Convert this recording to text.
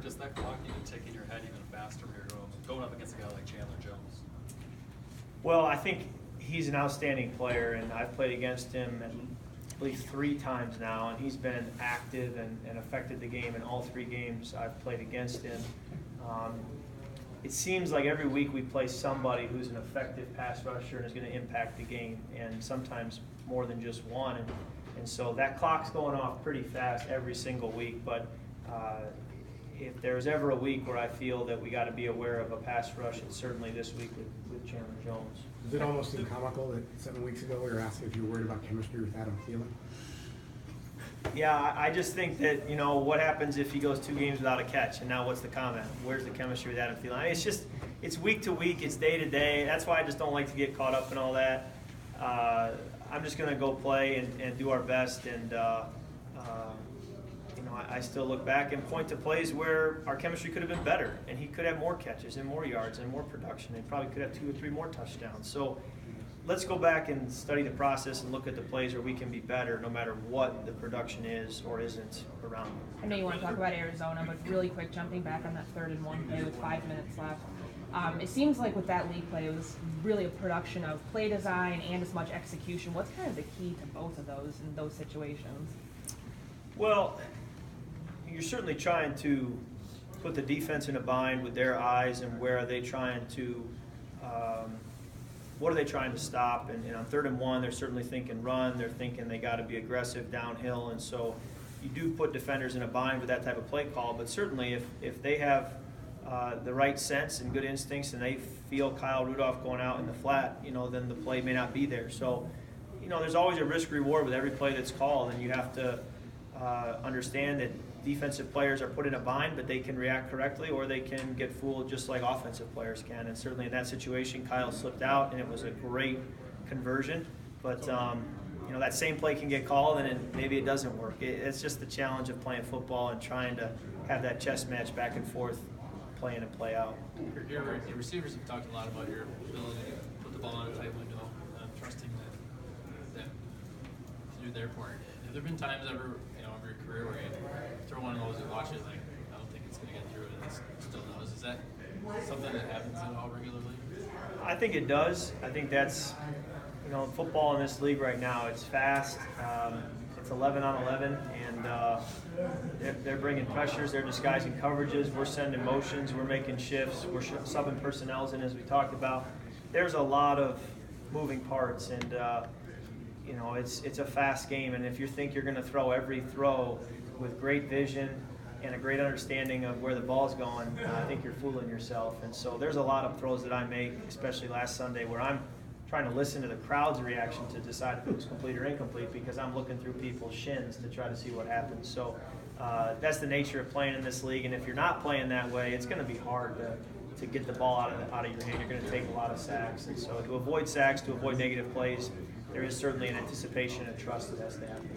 does that clock need to tick in your head even faster when you're going up against a guy like Chandler Jones? Well, I think he's an outstanding player, and I've played against him at least 3 times now, and he's been active and affected the game in all 3 games I've played against him. It seems like every week we play somebody who's an effective pass rusher and is going to impact the game, and sometimes more than just one. And so that clock's going off pretty fast every single week. But if there's ever a week where I feel that we got to be aware of a pass rush, it's certainly this week with Chandler Jones. Does it almost seem comical that 7 weeks ago we were asking if you were worried about chemistry with Adam Thielen? Yeah, I just think that, you know, what happens if he goes 2 games without a catch, and now what's the comment? Where's the chemistry with Adam Thielen? I mean, it's week to week, it's day to day. That's why I just don't like to get caught up in all that. I'm just going to go play and do our best, and you know, I still look back and point to plays where our chemistry could have been better, and he could have more catches and more yards and more production, and probably could have 2 or 3 more touchdowns. So let's go back and study the process and look at the plays where we can be better no matter what the production is or isn't around them. I know you want to talk about Arizona, but really quick, jumping back on that 3rd and 1 play with 5 minutes left. It seems like with that league play, it was really a production of play design and as much execution. What's kind of the key to both of those in those situations? Well, you're certainly trying to put the defense in a bind with their eyes, and where are they trying to what are they trying to stop? And on 3rd and 1, they're certainly thinking run. They're thinking they got to be aggressive downhill, and so you do put defenders in a bind with that type of play call. But certainly, if they have the right sense and good instincts, and they feel Kyle Rudolph going out in the flat, you know, then the play may not be there. So, you know, there's always a risk-reward with every play that's called, and you have to understand that defensive players are put in a bind, but they can react correctly, or they can get fooled just like offensive players can. And certainly in that situation, Kyle slipped out, and it was a great conversion. But you know, that same play can get called, and maybe it doesn't work. It's just the challenge of playing football and trying to have that chess match back and forth, play in and play out. Your receivers have talked a lot about your ability to put the ball in a tight window, trusting that to do their part. Have there been times ever, you know, over your career where you throw one of those and watch it like, I don't think it's going to get through, and it still does? Is that something that happens at all regularly? I think it does. I think that's, you know, football in this league right now, it's fast. It's 11 on 11, and they're bringing pressures, they're disguising coverages, we're sending motions, we're making shifts, we're subbing personnels in, as we talked about. There's a lot of moving parts, and you know, it's a fast game, and if you think you're going to throw every throw with great vision and a great understanding of where the ball's going, I think you're fooling yourself. And so there's a lot of throws that I make, especially last Sunday, where I'm trying to listen to the crowd's reaction to decide if it was complete or incomplete, because I'm looking through people's shins to try to see what happens. So that's the nature of playing in this league, and if you're not playing that way, it's going to be hard to get the ball out of your hand. You're going to take a lot of sacks, and so to avoid sacks, to avoid negative plays, there is certainly an anticipation and trust that has to happen.